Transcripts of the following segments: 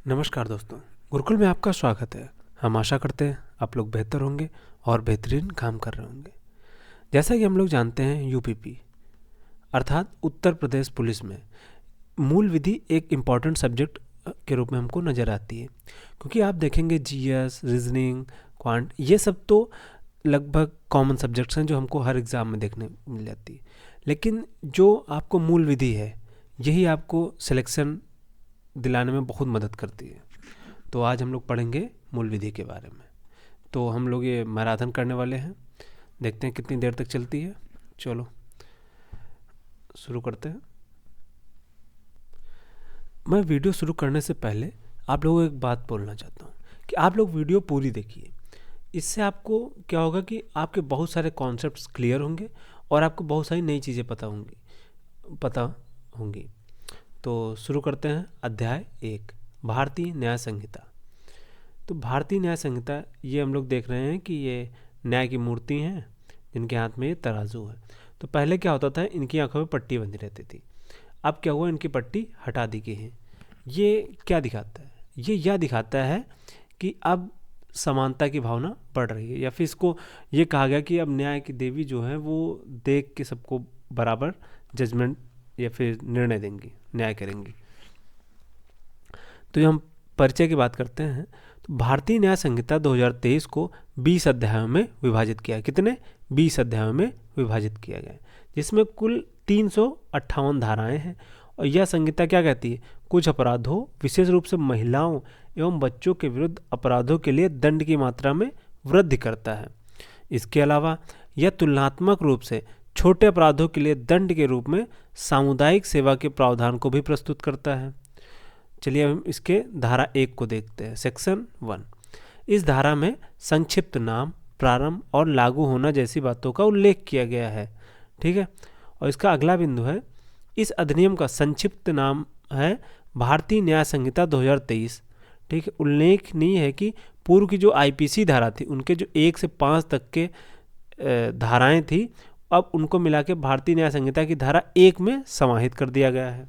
नमस्कार दोस्तों, गुरुकुल में आपका स्वागत है। हम आशा करते हैं आप लोग बेहतर होंगे और बेहतरीन काम कर रहे होंगे। जैसा कि हम लोग जानते हैं, यूपीपी अर्थात उत्तर प्रदेश पुलिस में मूल विधि एक इम्पॉर्टेंट सब्जेक्ट के रूप में हमको नज़र आती है, क्योंकि आप देखेंगे जीएस, रीजनिंग, क्वांट, ये सब तो लगभग कॉमन सब्जेक्ट्स हैं जो हमको हर एग्ज़ाम में देखने मिल जाती है। लेकिन जो आपको मूल विधि है, यही आपको सिलेक्शन दिलाने में बहुत मदद करती है। तो आज हम लोग पढ़ेंगे मूल विधि के बारे में। तो हम लोग ये मैराथन करने वाले हैं, देखते हैं कितनी देर तक चलती है। चलो शुरू करते हैं। मैं वीडियो शुरू करने से पहले आप लोगों को एक बात बोलना चाहता हूँ कि आप लोग वीडियो पूरी देखिए। इससे आपको क्या होगा कि आपके बहुत सारे कॉन्सेप्ट्स क्लियर होंगे और आपको बहुत सारी नई चीज़ें पता होंगी। तो शुरू करते हैं। अध्याय 1, भारतीय न्याय संहिता। तो भारतीय न्याय संहिता, ये हम लोग देख रहे हैं कि ये न्याय की मूर्ति हैं जिनके हाथ में ये तराजू है। तो पहले क्या होता था, इनकी आंखों में पट्टी बंधी रहती थी। अब क्या हुआ, इनकी पट्टी हटा दी गई है। ये क्या दिखाता है? ये यह दिखाता है कि अब समानता की भावना बढ़ रही है, या फिर इसको ये कहा गया कि अब न्याय की देवी जो है वो देख के सबको बराबर जजमेंट या फिर निर्णय देंगी, न्याय करेंगी। तो ये हम परिचय की बात करते हैं। तो भारतीय न्याय संहिता 2023 को 20 अध्यायों में विभाजित किया। कितने? 20 अध्यायों में विभाजित किया गया, जिसमें कुल 358 धाराएं हैं। और यह संहिता क्या कहती है? कुछ अपराधों, विशेष रूप से महिलाओं एवं बच्चों के विरुद्ध अपराधों के लिए दंड की मात्रा में वृद्धि करता है। इसके अलावा यह तुलनात्मक रूप से छोटे अपराधों के लिए दंड के रूप में सामुदायिक सेवा के प्रावधान को भी प्रस्तुत करता है। चलिए हम इसके धारा 1 को देखते हैं। सेक्शन 1। इस धारा में संक्षिप्त नाम, प्रारंभ और लागू होना जैसी बातों का उल्लेख किया गया है। ठीक है। और इसका अगला बिंदु है, इस अधिनियम का संक्षिप्त नाम है भारतीय न्याय संहिता 2023। ठीक है। उल्लेखनीय है कि पूर्व की जो आईपीसी धारा थी, उनके जो 1 से 5 तक के धाराएं थी, अब उनको मिला के भारतीय न्याय संहिता की धारा 1 में समाहित कर दिया गया है।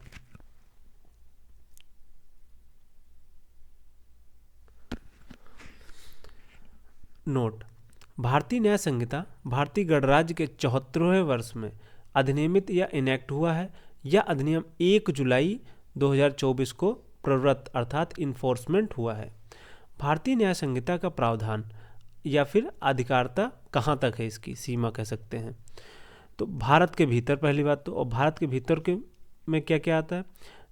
नोट: भारतीय न्याय संहिता भारतीय गणराज्य के 74वें वर्ष में अधिनियमित या इनेक्ट हुआ है। यह अधिनियम 1 जुलाई 2024 को प्रवृत्त अर्थात इन्फोर्समेंट हुआ है। भारतीय न्याय संहिता का प्रावधान या फिर अधिकारिता कहाँ तक है, इसकी सीमा कह सकते हैं। तो भारत के भीतर, पहली बात तो, और भारत के भीतर के में क्या क्या आता है?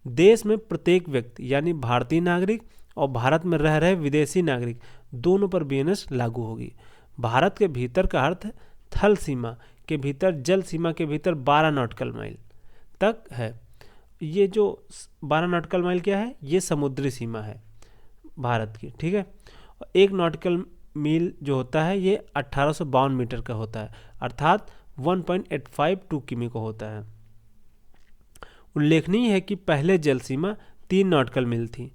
देश में प्रत्येक व्यक्ति यानी भारतीय नागरिक और भारत में रह रहे विदेशी नागरिक दोनों पर बीएनएस लागू होगी। भारत के भीतर का अर्थ है थल सीमा के भीतर, जल सीमा के भीतर 12 नॉटिकल माइल तक है। ये जो 12 नॉटिकल माइल क्या है? ये समुद्री सीमा है भारत की। ठीक है। 1 नॉटिकल मील जो होता है ये 1852 मीटर का होता है, अर्थात 1.852 किमी को होता है। उल्लेखनीय है कि पहले जल सीमा 3 नॉटिकल मील थी।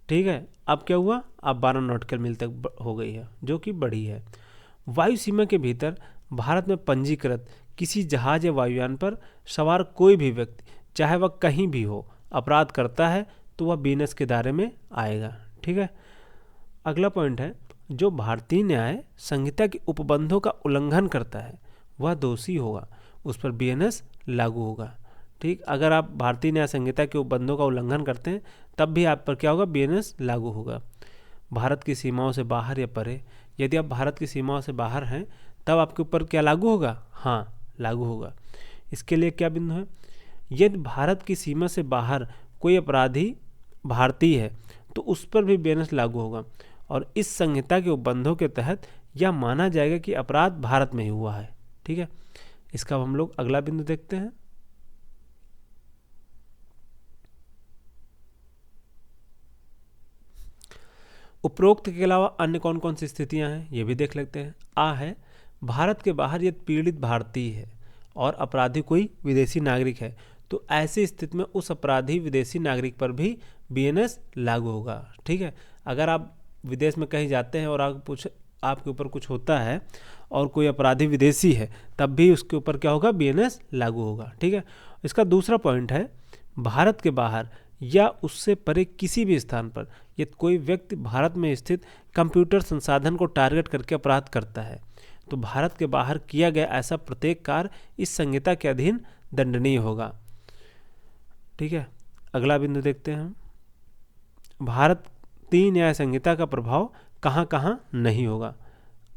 ठीक है। अब क्या हुआ? अब 12 नॉटिकल मील तक हो गई है, जो कि बड़ी है। वायु सीमा के भीतर भारत में पंजीकृत किसी जहाज या वायुयान पर सवार कोई भी व्यक्ति, चाहे वह कहीं भी हो, अपराध करता है तो वह बीएनएस के दायरे में आएगा। ठीक है। अगला पॉइंट है, जो भारतीय न्याय संहिता के उपबंधों का उल्लंघन करता है वह दोषी होगा, उस पर बीएनएस लागू होगा। ठीक। अगर आप भारतीय न्याय संहिता के उपबंधों का उल्लंघन करते हैं तब भी आप पर क्या होगा? बीएनएस लागू होगा। भारत की सीमाओं से बाहर या परे, यदि आप भारत की सीमाओं से बाहर हैं तब आपके ऊपर क्या लागू होगा? हाँ, लागू होगा। इसके लिए क्या बिंदु है? यदि भारत की सीमा से बाहर कोई अपराधी भारतीय है तो उस पर भी बीएनएस लागू होगा, और इस संहिता के उपबंधों के तहत यह माना जाएगा कि अपराध भारत में ही हुआ है। ठीक है। इसका हम लोग अगला बिंदु देखते हैं। उपरोक्त के अलावा अन्य कौन कौन सी स्थितियां हैं, ये भी देख लेते हैं। आ है, भारत के बाहर यदि पीड़ित भारतीय है और अपराधी कोई विदेशी नागरिक है तो ऐसी स्थिति में उस अपराधी विदेशी नागरिक पर भी बीएनएस लागू होगा। ठीक है। अगर आप विदेश में कहीं जाते हैं और आपके ऊपर कुछ होता है और कोई अपराधी विदेशी है, तब भी उसके ऊपर क्या होगा? बीएनएस लागू होगा। ठीक है। इसका दूसरा पॉइंट है, भारत के बाहर या उससे परे किसी भी स्थान पर यदि कोई व्यक्ति भारत में स्थित कंप्यूटर संसाधन को टारगेट करके अपराध करता है तो भारत के बाहर किया गया ऐसा प्रत्येक कार्य इस संहिता के अधीन दंडनीय होगा। ठीक है, अगला बिंदु देखते हैं हम। भारतीय न्याय संहिता का प्रभाव कहाँ कहाँ नहीं होगा।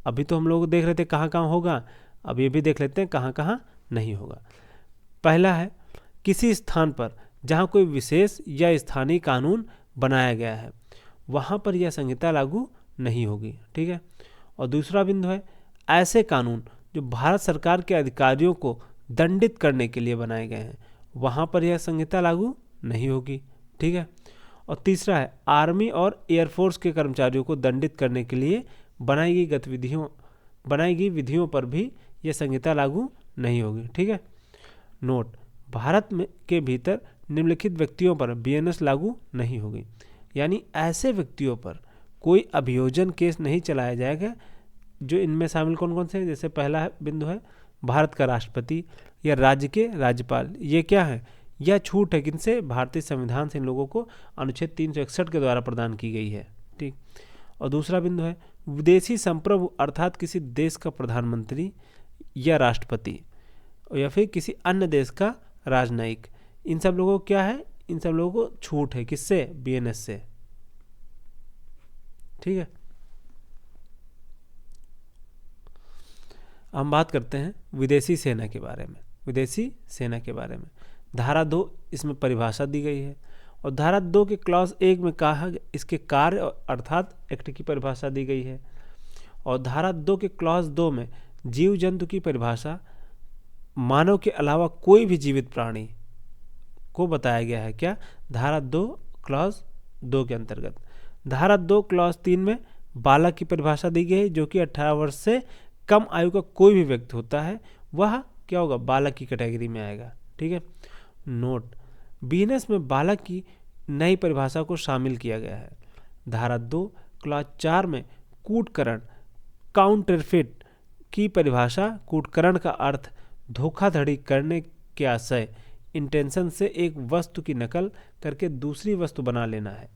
अभी तो हम लोग देख रहे थे कहाँ कहाँ होगा, अब ये भी देख लेते हैं कहाँ कहाँ नहीं होगा। पहला है किसी स्थान पर जहाँ कोई विशेष या स्थानीय कानून बनाया गया है वहाँ पर यह संहिता लागू नहीं होगी। ठीक है, और दूसरा बिंदु है ऐसे कानून जो भारत सरकार के अधिकारियों को दंडित करने के लिए बनाए गए हैं वहाँ पर यह संहिता लागू नहीं होगी। ठीक है, और तीसरा है आर्मी और एयरफोर्स के कर्मचारियों को दंडित करने के लिए बनाई गई विधियों पर भी यह संहिता लागू नहीं होगी। ठीक है, नोट, भारत में के भीतर निम्नलिखित व्यक्तियों पर बीएनएस लागू नहीं होगी, यानी ऐसे व्यक्तियों पर कोई अभियोजन केस नहीं चलाया जाएगा जो इनमें शामिल कौन कौन से हैं। जैसे पहला बिंदु है भारत का राष्ट्रपति या राज्य के राज्यपाल। ये क्या है, यह छूट है किनसे, भारतीय संविधान से इन लोगों को अनुच्छेद 361 के द्वारा प्रदान की गई है। ठीक, और दूसरा बिंदु है विदेशी संप्रभु अर्थात किसी देश का प्रधानमंत्री या राष्ट्रपति या फिर किसी अन्य देश का राजनयिक। इन सब लोगों को क्या है, इन सब लोगों को छूट है किससे, बीएनएस से। ठीक है, हम बात करते हैं विदेशी सेना के बारे में। विदेशी सेना के बारे में धारा 2 इसमें परिभाषा दी गई है और धारा 2 के क्लॉज 1 में कहा इसके कार्य अर्थात एक्ट की परिभाषा दी गई है और धारा 2 के क्लॉज 2 में जीव जंतु की परिभाषा मानव के अलावा कोई भी जीवित प्राणी को बताया गया है। क्या, धारा 2 क्लॉज 2 के अंतर्गत। धारा 2 क्लॉज 3 में बालक की परिभाषा दी गई है जो कि 18 वर्ष से कम आयु का कोई भी व्यक्ति होता है वह क्या होगा, बालक की कैटेगरी में आएगा। ठीक है, नोट, बीएनएस में बालक की नई परिभाषा को शामिल किया गया है। धारा 2 क्लॉज 4 में कूटकरण काउंटरफिट की परिभाषा कूटकरण का अर्थ धोखाधड़ी करने के आशय इंटेंशन से एक वस्तु की नकल करके दूसरी वस्तु बना लेना है।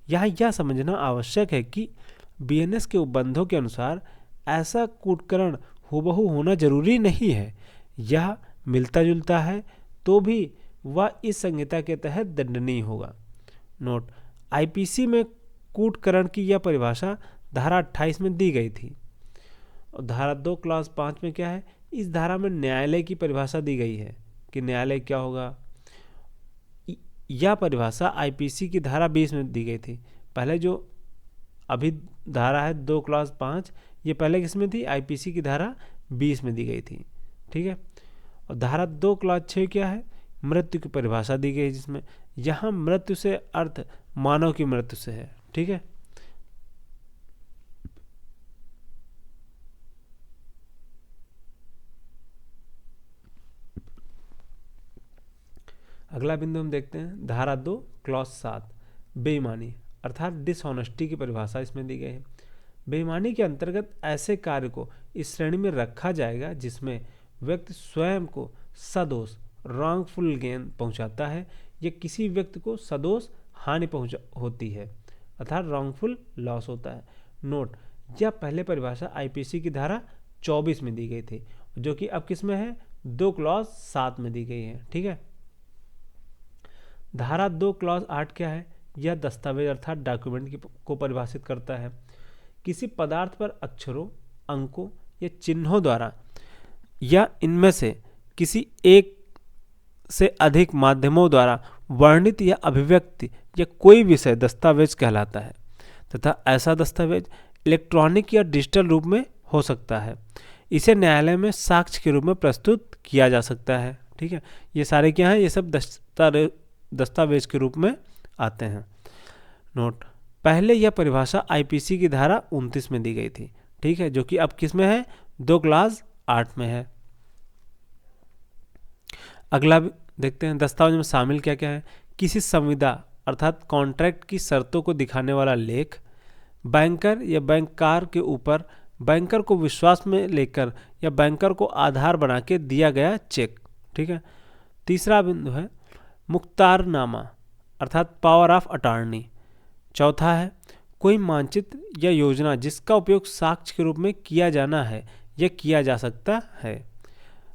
यहाँ यह समझना आवश्यक है कि बीएनएस के उपबंधों के अनुसार ऐसा कूटकरण हूबहू होना जरूरी नहीं है, यह मिलता जुलता है तो भी वह इस संहिता के तहत दंडनीय होगा। नोट, आईपीसी में कूटकरण की यह परिभाषा धारा 28 में दी गई थी और धारा 2 क्लॉज 5 में क्या है, इस धारा में न्यायालय की परिभाषा दी गई है कि न्यायालय क्या होगा। यह परिभाषा आईपीसी की धारा 20 में दी गई थी। पहले जो अभी धारा है 2 क्लॉज 5 ये पहले किसमें थी, आईपीसी की धारा 20 में दी गई थी। ठीक है, और धारा 2 क्लॉज 6 क्या है, मृत्यु की परिभाषा दी गई है जिसमें यहाँ मृत्यु से अर्थ मानव की मृत्यु से है। ठीक है, अगला बिंदु हम देखते हैं धारा 2 क्लॉज 7 बेईमानी अर्थात डिसऑनेस्टी की परिभाषा इसमें दी गई है। बेईमानी के अंतर्गत ऐसे कार्य को इस श्रेणी में रखा जाएगा जिसमें व्यक्ति स्वयं को सदोष रॉन्गफुल गेन पहुंचाता है या किसी व्यक्ति को सदोष हानि होती है अर्थात रॉन्गफुल लॉस होता है। नोट, यह पहले परिभाषा आईपीसी की धारा 24 में दी गई थी जो कि अब किस में है, 2 क्लॉज 7 में दी गई है। ठीक है, धारा 2 क्लॉज 8 क्या है, यह दस्तावेज अर्थात डॉक्यूमेंट को परिभाषित करता है। किसी पदार्थ पर अक्षरों, अंकों या चिन्हों द्वारा या इनमें से किसी एक से अधिक माध्यमों द्वारा वर्णित या अभिव्यक्ति या कोई विषय दस्तावेज कहलाता है तथा ऐसा दस्तावेज इलेक्ट्रॉनिक या डिजिटल रूप में हो सकता है। इसे न्यायालय में साक्ष्य के रूप में प्रस्तुत किया जा सकता है। ठीक है, ये सारे क्या हैं, ये सब दस्तावेज के रूप में आते हैं। नोट, पहले यह परिभाषा आईपीसी की धारा 29 में दी गई थी। ठीक है, जो कि अब किस में है, 2 क्लॉज 8 में है। अगला देखते हैं दस्तावेज में शामिल क्या क्या है। किसी संविदा अर्थात कॉन्ट्रैक्ट की शर्तों को दिखाने वाला लेख, बैंकर या बैंककार के ऊपर बैंकर को विश्वास में लेकर या बैंकर को आधार बना के दिया गया चेक। ठीक है, तीसरा बिंदु है मुख्तारनामा अर्थात पावर ऑफ अटॉर्नी। चौथा है कोई मानचित्र या योजना जिसका उपयोग साक्ष्य के रूप में किया जाना है या किया जा सकता है।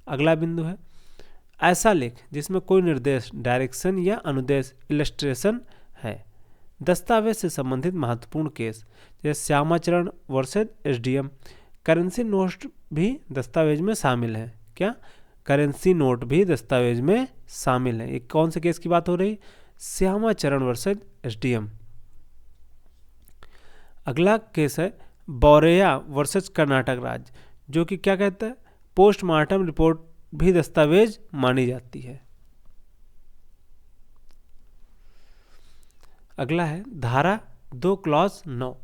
अगला बिंदु है ऐसा लेख जिसमें कोई निर्देश डायरेक्शन या अनुदेश इलस्ट्रेशन है। दस्तावेज से संबंधित महत्वपूर्ण केस जैसे Shyamacharan versus SDM. Currency note भी दस्तावेज में शामिल है। क्या? करेंसी नोट भी दस्तावेज में शामिल है। एक कौन से केस की बात हो रही? Shyamacharan versus SDM. अगला केस है बौरैया वर्सेस कर्नाटक राज्य, जो कि क्या कहता है पोस्टमार्टम रिपोर्ट भी दस्तावेज मानी जाती है। अगला है धारा 2 क्लॉज 9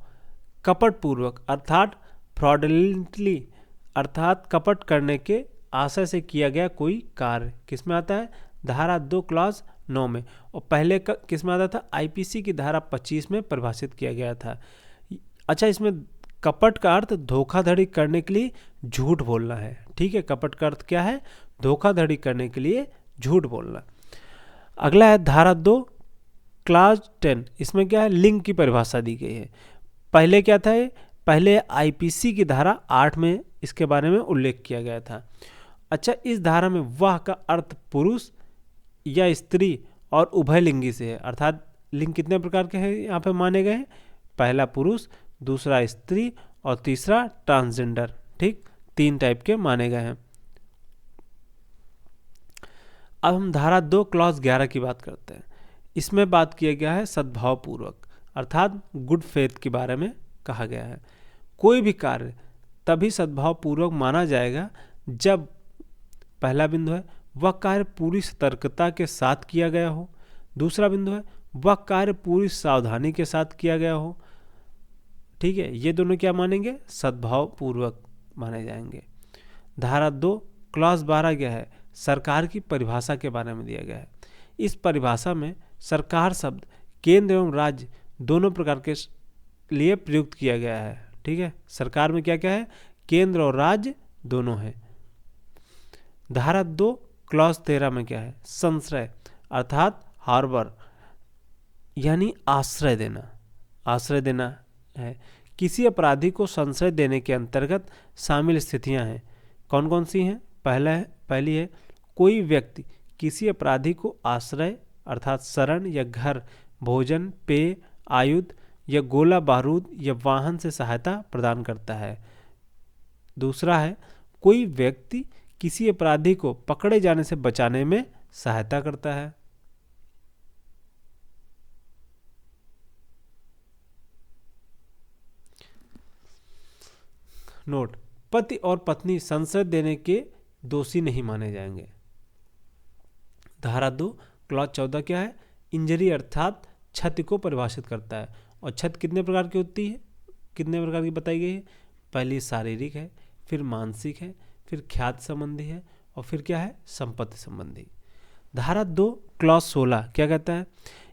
कपट पूर्वक अर्थात फ्रॉडलेंटली अर्थात कपट करने के आशय से किया गया कोई कार्य किसमें आता है? धारा 2 क्लॉज 9 में। और पहले किस में आता था? आईपीसी की धारा 25 में परिभाषित किया गया था। अच्छा, इसमें कपट का अर्थ धोखाधड़ी करने के लिए झूठ बोलना है। ठीक है, कपट का अर्थ क्या है? धोखाधड़ी करने के लिए झूठ बोलना। अगला है धारा 2 क्लॉज 10। इसमें क्या है? लिंग की परिभाषा दी गई है। पहले क्या था? पहले आईपीसी की धारा 8 में इसके बारे में उल्लेख किया गया था। अच्छा, इस धारा में वह का अर्थ पुरुष या स्त्री और उभयलिंगी से है। अर्थात लिंग कितने प्रकार के हैं यहाँ पे माने गए हैं? पहला पुरुष, दूसरा स्त्री और तीसरा ट्रांसजेंडर। ठीक, 3 टाइप के माने गए हैं। अब हम धारा 2 क्लॉज 11 की बात करते हैं। इसमें बात किया गया है सद्भावपूर्वक अर्थात गुड फेथ के बारे में कहा गया है। कोई भी कार्य तभी सद्भावपूर्वक माना जाएगा जब पहला बिंदु है वह कार्य पूरी सतर्कता के साथ किया गया हो। दूसरा बिंदु है वह कार्य पूरी सावधानी के साथ किया गया हो। ठीक है, ये दोनों क्या मानेंगे? सद्भावपूर्वक माने जाएंगे। धारा 2 क्लॉज 12 क्या है? सरकार की परिभाषा के बारे में दिया गया है। इस परिभाषा में सरकार शब्द केंद्र एवं राज्य दोनों प्रकार के लिए प्रयुक्त किया गया है। ठीक है, सरकार में क्या क्या है? केंद्र और राज्य दोनों है। धारा 2 क्लॉज 13 में क्या है? संश्रय अर्थात हार्बर यानी आश्रय देना। आश्रय देना है। किसी अपराधी को संश्रय देने के अंतर्गत शामिल स्थितियां हैं। कौन कौन सी हैं? पहली है कोई व्यक्ति किसी अपराधी को आश्रय अर्थात शरण या घर, भोजन, पेय, आयुध या गोला बारूद या वाहन से सहायता प्रदान करता है। दूसरा है कोई व्यक्ति किसी अपराधी को पकड़े जाने से बचाने में सहायता करता है। नोट: पति और पत्नी संश्रय देने के दोषी नहीं माने जाएंगे। धारा 2 क्लॉज 14 क्या है? इंजरी अर्थात क्षति को परिभाषित करता है। और क्षति कितने प्रकार की होती है? कितने प्रकार की बताई गई है? पहली शारीरिक है, फिर मानसिक है, फिर ख्याति संबंधी है और फिर क्या है? संपत्ति संबंधी। धारा 2 क्लॉज 16 क्या कहता है?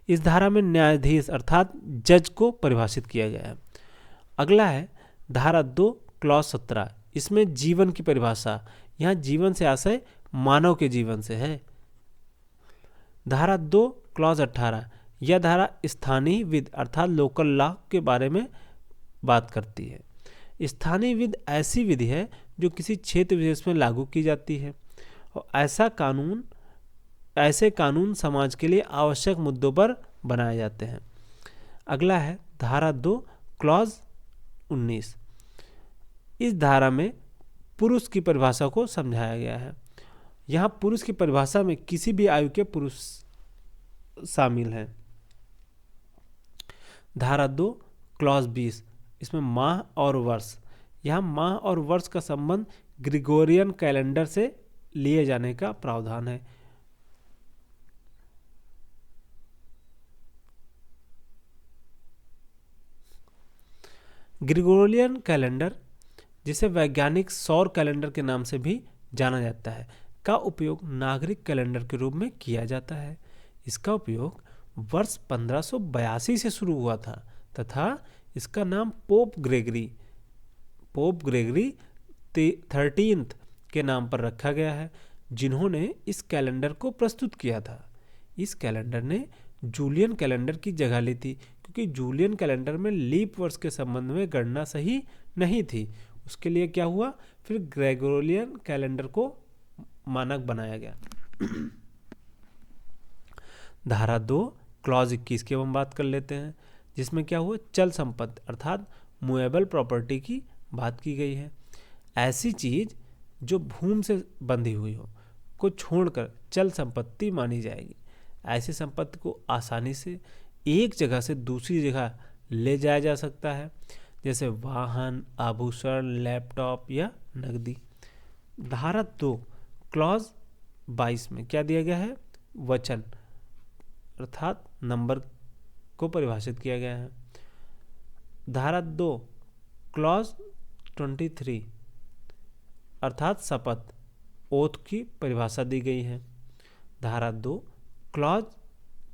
इस धारा में न्यायाधीश अर्थात जज को परिभाषित किया गया है। अगला है धारा 2 क्लॉज 17। इसमें जीवन की परिभाषा। यहाँ जीवन से आशय मानव के जीवन से है। धारा 2 क्लॉज 18 यह धारा स्थानीय विधि अर्थात लोकल लॉ के बारे में बात करती है। स्थानीय विधि ऐसी विधि है जो किसी क्षेत्र विशेष में लागू की जाती है और ऐसे कानून समाज के लिए आवश्यक मुद्दों पर बनाए जाते हैं। अगला है धारा 2 क्लॉज 19। इस धारा में पुरुष की परिभाषा को समझाया गया है। यहाँ पुरुष की परिभाषा में किसी भी आयु के पुरुष शामिल हैं। धारा 2 क्लॉज 20 इसमें माह और वर्ष। यहाँ माह और वर्ष का संबंध ग्रिगोरियन कैलेंडर से लिए जाने का प्रावधान है। ग्रिगोरियन कैलेंडर, जिसे वैज्ञानिक सौर कैलेंडर के नाम से भी जाना जाता है, का उपयोग नागरिक कैलेंडर के रूप में किया जाता है। इसका उपयोग वर्ष 1582 से शुरू हुआ था तथा इसका नाम पोप ग्रेगरी 13 के नाम पर रखा गया है, जिन्होंने इस कैलेंडर को प्रस्तुत किया था। इस कैलेंडर ने जूलियन कैलेंडर की जगह ली थी, क्योंकि जूलियन कैलेंडर में लीप वर्ष के संबंध में गणना सही नहीं थी। उसके लिए क्या हुआ, फिर ग्रेगोरियन कैलेंडर को मानक बनाया गया। धारा 2 क्लॉज 21 की हम बात कर लेते हैं, जिसमें क्या हुआ, चल संपत्ति अर्थात मूवेबल प्रॉपर्टी की बात की गई है। ऐसी चीज जो भूमि से बंधी हुई हो को छोड़कर चल संपत्ति मानी जाएगी। ऐसी संपत्ति को आसानी से एक जगह से दूसरी जगह ले जाया जा सकता है, जैसे वाहन, आभूषण, लैपटॉप या नकदी। धारा 2 क्लॉज 22 में क्या दिया गया है, वचन अर्थात नंबर को परिभाषित किया गया है। धारा 2 क्लॉज 23 अर्थात शपथ, ओथ की परिभाषा दी गई है। धारा 2 क्लॉज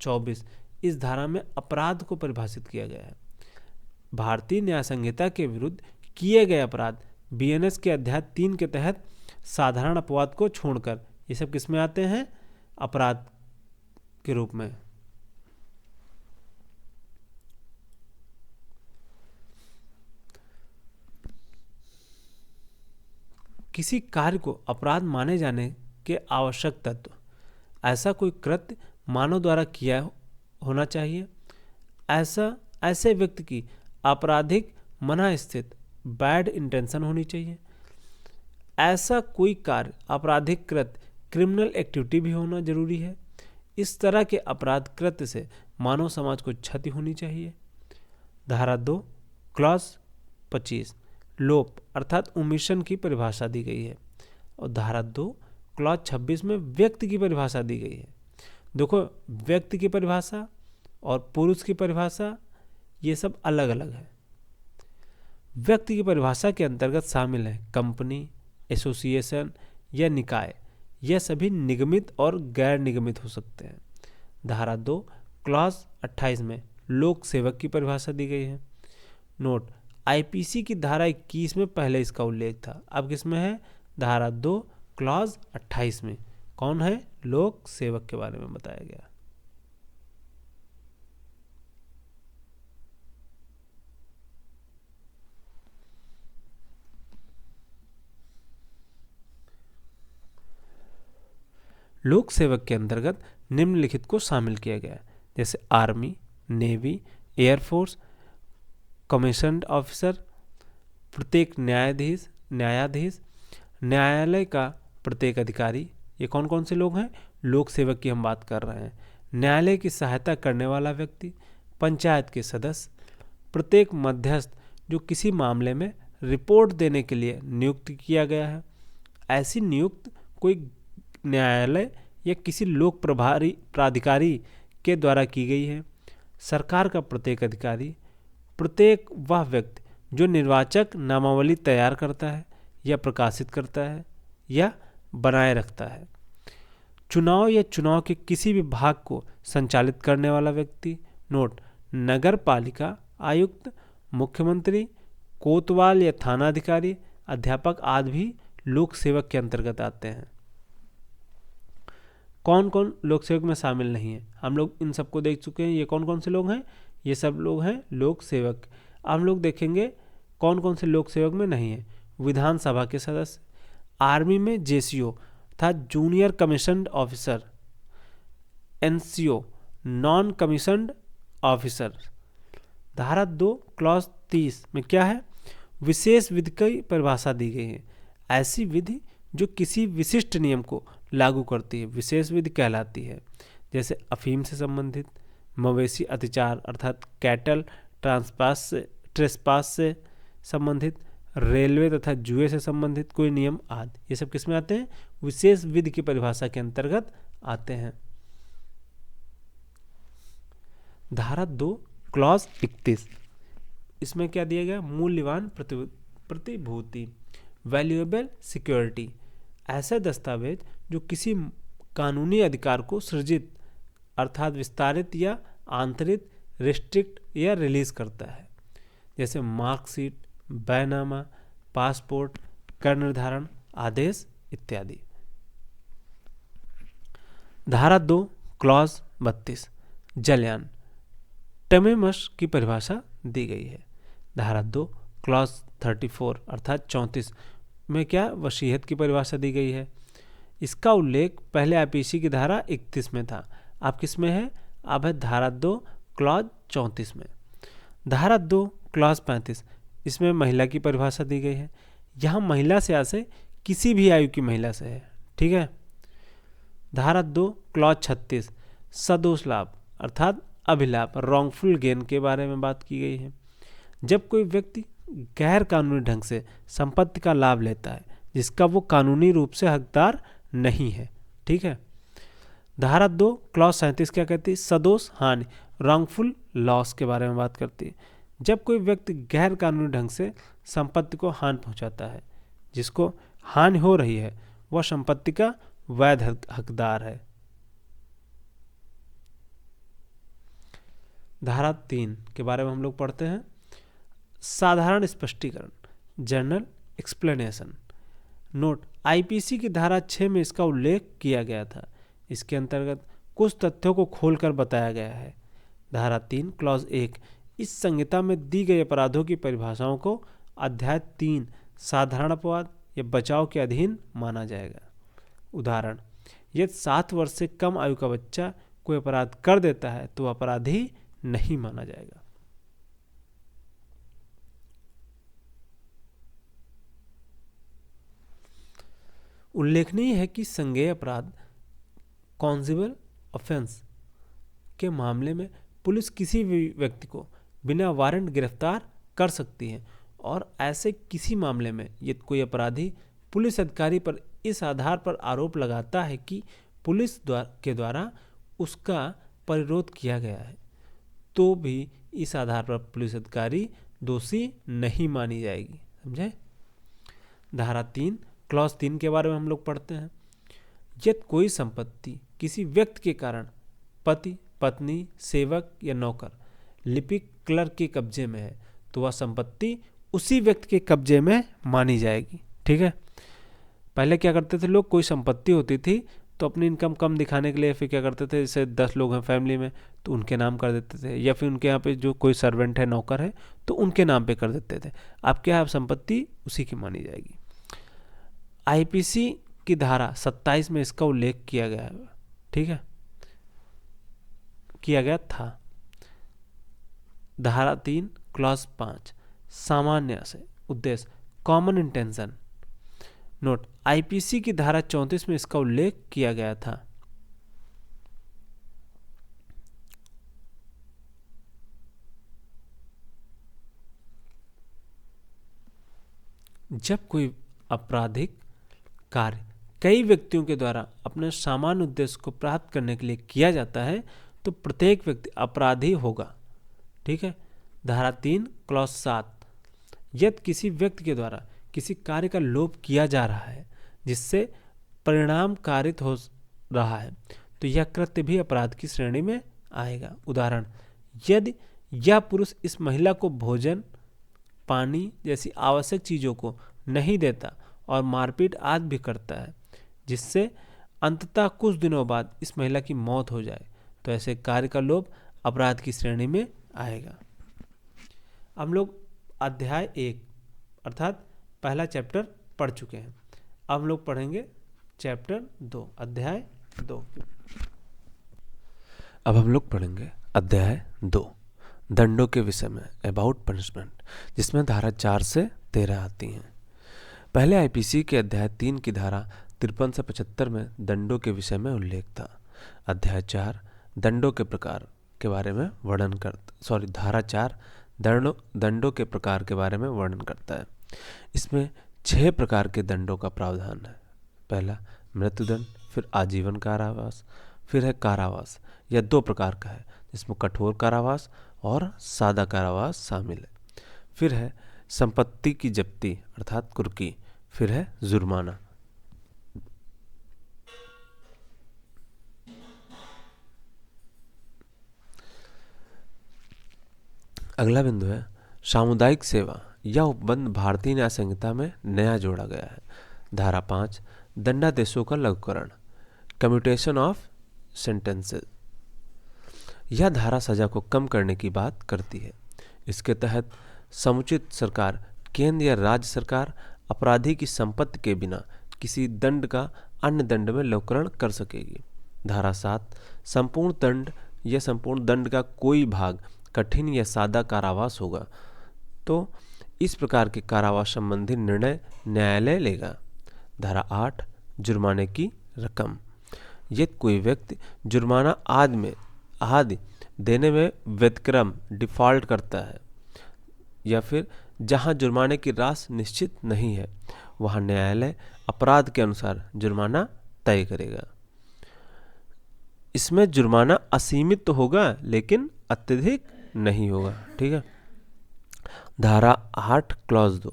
24, इस धारा में अपराध को परिभाषित किया गया है। भारतीय न्याय संहिता के विरुद्ध किए गए अपराध बीएनएस के अध्याय 3 के तहत साधारण अपवाद को छोड़कर ये सब किसमें आते हैं, अपराध के रूप में। किसी कार्य को अपराध माने जाने के आवश्यक तत्व, ऐसा कोई कृत्य मानव द्वारा किया होना चाहिए, ऐसे व्यक्ति की आपराधिक मना स्थित बैड इंटेंशन होनी चाहिए, ऐसा कोई कार्य आपराधिक कृत्य क्रिमिनल एक्टिविटी भी होना जरूरी है, इस तरह के अपराध कृत्य से मानव समाज को क्षति होनी चाहिए। धारा 2 क्लॉज 25 लोप अर्थात ओमिशन की परिभाषा दी गई है, और धारा 2 क्लॉज 26 में व्यक्ति की परिभाषा दी गई है। देखो, व्यक्ति की परिभाषा और पुरुष की परिभाषा ये सब अलग अलग है। व्यक्ति की परिभाषा के अंतर्गत शामिल है कंपनी, एसोसिएशन या निकाय, यह सभी निगमित और गैर निगमित हो सकते हैं। धारा 2 क्लॉज 28 में लोक सेवक की परिभाषा दी गई है। नोट, आईपीसी की धारा 21 में पहले इसका उल्लेख था, अब किसमें है, धारा 2 क्लॉज 28 में कौन है, लोक सेवक के बारे में बताया गया। लोक सेवक के अंतर्गत निम्नलिखित को शामिल किया गया, जैसे army, navy, air force, commissioned officer, प्रत्येक न्यायाधीश, न्यायालय का प्रत्येक अधिकारी। ये कौन कौन से लोग हैं, लोक सेवक की हम बात कर रहे हैं। न्यायालय की सहायता करने वाला व्यक्ति, पंचायत के सदस्य, प्रत्येक मध्यस्थ जो किसी मामले में रिपोर्ट देने के लिए नियुक्त किया गया है। ऐसी नियुक्त कोई न्यायालय या किसी लोक प्रभारी प्राधिकारी के द्वारा की गई है। सरकार का प्रत्येक अधिकारी, प्रत्येक वह व्यक्ति जो निर्वाचक नामावली तैयार करता है या प्रकाशित करता है या बनाए रखता है। चुनाव या चुनाव के किसी भी भाग को संचालित करने वाला व्यक्ति। नोट, नगर पालिका आयुक्त, मुख्यमंत्री, कोतवाल या थाना अधिकारी, अध्यापक आदि भी लोक सेवक के अंतर्गत आते हैं। कौन कौन लोक सेवक में शामिल नहीं है, हम लोग इन सबको देख चुके हैं। ये कौन कौन से लोग हैं, ये सब लोग हैं लोक सेवक। हम लोग देखेंगे कौन कौन से लोक सेवक में नहीं है। विधानसभा के सदस्य, आर्मी में जेसीओ था junior commissioned officer, NCO non commissioned officer. धारा 2 क्लॉज 30 में क्या है, विशेष विधि की परिभाषा दी गई है। ऐसी विधि जो किसी विशिष्ट नियम को लागू करती है विशेष विधि कहलाती है, जैसे अफीम से संबंधित, मवेशी अत्याचार अर्थात कैटल ट्रेसपास से संबंधित, रेलवे तथा जुए से संबंधित कोई नियम आदि। ये सब किसमें आते हैं, विशेष विधि की परिभाषा के अंतर्गत आते हैं। धारा 2 क्लॉज 31, इसमें क्या दिया गया, मूल्यवान प्रतिभूति, वैल्यूएबल सिक्योरिटी, ऐसे दस्तावेज जो किसी कानूनी अधिकार को सृजित अर्थात विस्तारित या आंतरिक, रिस्ट्रिक्ट या रिलीज करता है, जैसे मार्कशीट, बैनामा, पासपोर्ट, कर निर्धारण आदेश इत्यादि। धारा 2 क्लॉज 32, जलयान, टमेमस की परिभाषा दी गई है। धारा 2 क्लॉज 34 अर्थात 34 में क्या वसीयत की परिभाषा दी गई है। इसका उल्लेख पहले आईपीसी की धारा 31 में था, अब किस में है, अब है धारा 2 क्लॉज 34 में। धारा 2 क्लॉज 35, इसमें महिला की परिभाषा दी गई है। यहाँ महिला से आशय किसी भी आयु की महिला से है, ठीक है। धारा 2 क्लॉज 36 सदोष लाभ अर्थात अभिलाप रॉन्गफुल गेन के बारे में बात की गई है। जब कोई व्यक्ति गैर कानूनी ढंग से संपत्ति का लाभ लेता है जिसका वो कानूनी रूप से हकदार नहीं है, ठीक है। धारा 2 क्लॉज 37 क्या कहती है, सदोष हानि रॉन्गफुल लॉस के बारे में बात करती है। जब कोई व्यक्ति गैर कानूनी ढंग से संपत्ति को हानि पहुंचाता है, जिसको हानि हो रही है वह संपत्ति का वैध हकदार है। धारा 3 के बारे में हम लोग पढ़ते हैं, साधारण स्पष्टीकरण जनरल एक्सप्लेनेशन। नोट, आईपीसी की धारा 6 में इसका उल्लेख किया गया था। इसके अंतर्गत कुछ तथ्यों को खोलकर बताया गया है। धारा 3 क्लॉज 1 इस संहिता में दी गई अपराधों की परिभाषाओं को अध्याय 3 साधारण अपवाद या बचाव के अधीन माना जाएगा। उदाहरण, यदि 7 वर्ष से कम आयु का बच्चा कोई अपराध कर देता है तो अपराधी नहीं माना जाएगा। उल्लेखनीय है कि संज्ञेय अपराध कॉन्जिबल ऑफेंस के मामले में पुलिस किसी भी व्यक्ति को बिना वारंट गिरफ्तार कर सकती है और ऐसे किसी मामले में यदि कोई अपराधी पुलिस अधिकारी पर इस आधार पर आरोप लगाता है कि पुलिस के द्वारा उसका परिरोध किया गया है तो भी इस आधार पर पुलिस अधिकारी दोषी नहीं मानी जाएगी। समझे। धारा 3 क्लॉज 3 के बारे में हम लोग पढ़ते हैं, यदि कोई संपत्ति किसी व्यक्ति के कारण पति, पत्नी, सेवक या नौकर, लिपिक, क्लर्क के कब्जे में है तो वह संपत्ति उसी व्यक्ति के कब्जे में मानी जाएगी, ठीक है। पहले क्या करते थे लोग, कोई संपत्ति होती थी तो अपनी इनकम कम दिखाने के लिए फिर क्या करते थे, जैसे 10 लोग हैं फैमिली में तो उनके नाम कर देते थे, या फिर उनके यहाँ पे जो कोई सर्वेंट है, नौकर है तो उनके नाम पे कर देते थे। अब क्या है, संपत्ति उसी की मानी जाएगी। आईपीसी की धारा 27 में इसका उल्लेख किया गया है, ठीक है, किया गया था। धारा 3 क्लॉज 5 सामान्य से उद्देश्य कॉमन इंटेंशन। नोट, आईपीसी की धारा 34 में इसका उल्लेख किया गया था। जब कोई आपराधिक कार्य कई व्यक्तियों के द्वारा अपने सामान्य उद्देश्य को प्राप्त करने के लिए किया जाता है तो प्रत्येक व्यक्ति अपराधी होगा, ठीक है। धारा 3 क्लॉज 7 यदि किसी व्यक्ति के द्वारा किसी कार्य का लोभ किया जा रहा है जिससे परिणाम कारित हो रहा है तो यह कृत्य भी अपराध की श्रेणी में आएगा। उदाहरण, यदि यह पुरुष इस महिला को भोजन, पानी जैसी आवश्यक चीज़ों को नहीं देता और मारपीट आदि भी करता है जिससे अंततः कुछ दिनों बाद इस महिला की मौत हो जाए तो ऐसे कार्य का लोभ अपराध की श्रेणी में आएगा। हम लोग अध्याय 1 अर्थात पहला चैप्टर पढ़ चुके हैं। अब हम लोग पढ़ेंगे चैप्टर 2 अध्याय 2। अब हम लोग पढ़ेंगे अध्याय 2 दंडों के विषय में, अबाउट पनिशमेंट, जिसमें धारा 4 से 13 आती हैं। पहले आईपीसी के अध्याय 3 की धारा 53 से 75 में दंडों के विषय में उल्लेख था। अध्याय 4 दंडों के प्रकार के बारे में वर्णन करता, धारा 4 दंडों के प्रकार के बारे में वर्णन करता है। इसमें 6 प्रकार के दंडों का प्रावधान है। पहला मृत्युदंड, फिर आजीवन कारावास, फिर है कारावास। यह 2 प्रकार का है जिसमें कठोर कारावास और सादा कारावास शामिल है। फिर है संपत्ति की जब्ती अर्थात कुर्की, फिर है जुर्माना। अगला बिंदु है सामुदायिक सेवा। यह उपबंध भारतीय न्याय संहिता में नया जोड़ा गया है। धारा 5 दंडादेशों का लघुकरण, कम्यूटेशन ऑफ सेंटेंसेस। यह धारा सजा को कम करने की बात करती है। इसके तहत समुचित सरकार, केंद्र या राज्य सरकार अपराधी की संपत्ति के बिना किसी दंड का अन्य दंड में लवकरण कर सकेगी। धारा 7 संपूर्ण दंड या संपूर्ण दंड का कोई भाग कठिन या सादा कारावास होगा तो इस प्रकार के कारावास संबंधी निर्णय न्यायालय लेगा। धारा 8 जुर्माने की रकम। यदि कोई व्यक्ति जुर्माना आदि देने में व्यतिक्रम डिफॉल्ट करता है या फिर जहां जुर्माने की राशि निश्चित नहीं है वहां न्यायालय अपराध के अनुसार जुर्माना तय करेगा। इसमें जुर्माना असीमित तो होगा लेकिन अत्यधिक नहीं होगा। ठीक है। धारा 8 क्लॉज 2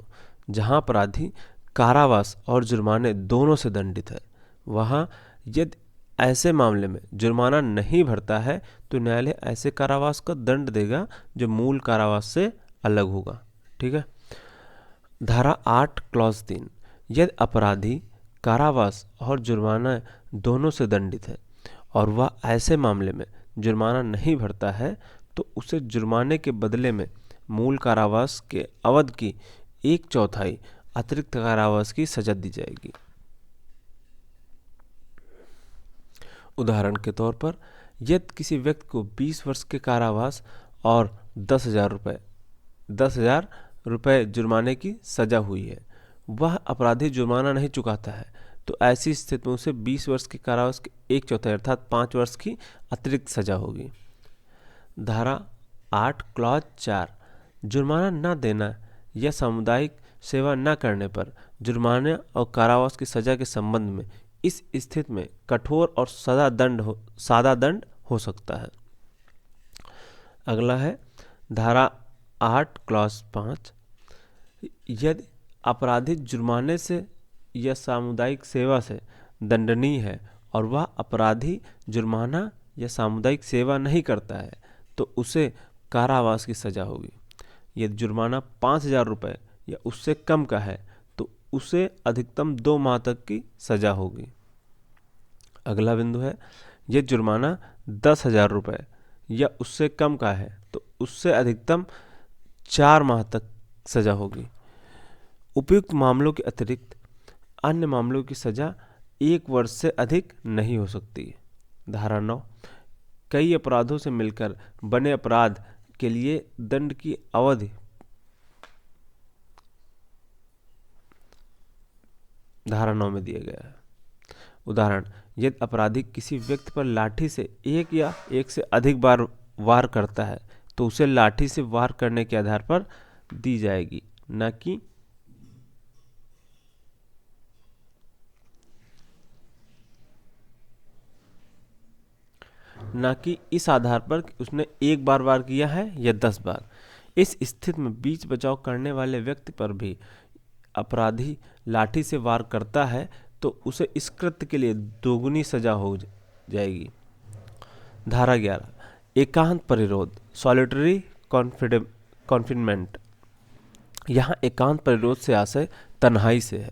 जहां अपराधी कारावास और जुर्माने दोनों से दंडित है वहां यदि ऐसे मामले में जुर्माना नहीं भरता है तो न्यायालय ऐसे कारावास का दंड देगा जो मूल कारावास से अलग होगा। ठीक है। धारा 8 क्लॉज 3 यदि अपराधी कारावास और जुर्माना दोनों से दंडित है और वह ऐसे मामले में जुर्माना नहीं भरता है तो उसे जुर्माने के बदले में मूल कारावास के अवधि की 1/4 अतिरिक्त कारावास की सजा दी जाएगी। उदाहरण के तौर पर यदि किसी व्यक्ति को 20 वर्ष के कारावास और 10,000 रुपये जुर्माने की सजा हुई है, वह अपराधी जुर्माना नहीं चुकाता है तो ऐसी स्थिति में उसे 20 वर्ष के कारावास के 1/4 अर्थात 5 वर्ष की अतिरिक्त सजा होगी। धारा 8 क्लॉज 4 जुर्माना न देना या सामुदायिक सेवा न करने पर जुर्माना और कारावास की सजा के संबंध में इस स्थिति में कठोर और सादा दंड हो सकता है। अगला है धारा 8 क्लॉज 5 यदि अपराधी जुर्माने से या सामुदायिक सेवा से दंडनीय है और वह अपराधी जुर्माना या सामुदायिक सेवा नहीं करता है तो उसे कारावास की सजा होगी। यदि जुर्माना 5,000 रुपये या उससे कम का है तो उसे अधिकतम 2 माह तक की सजा होगी। अगला बिंदु है यदि जुर्माना 10,000 रुपये या उससे कम का है तो उससे अधिकतम 4 माह तक सजा होगी। उपयुक्त मामलों के अतिरिक्त अन्य मामलों की सजा 1 वर्ष से अधिक नहीं हो सकती। धारा 9 कई अपराधों से मिलकर बने अपराध के लिए दंड की अवधि धारा 9 में दिया गया है। उदाहरण यदि अपराधी किसी व्यक्ति पर लाठी से एक या एक से अधिक बार वार करता है तो उसे लाठी से वार करने के आधार पर दी जाएगी, न कि इस आधार पर कि उसने एक बार वार किया है या 10 बार। इस स्थिति में बीच बचाव करने वाले व्यक्ति पर भी अपराधी लाठी से वार करता है तो उसे इस कृत्य के लिए दोगुनी सजा हो जाएगी। धारा 11 एकांत परिरोध सॉलिटरी कॉन्फिनमेंट। यहाँ एकांत परिरोध से आशय तन्हाई से है।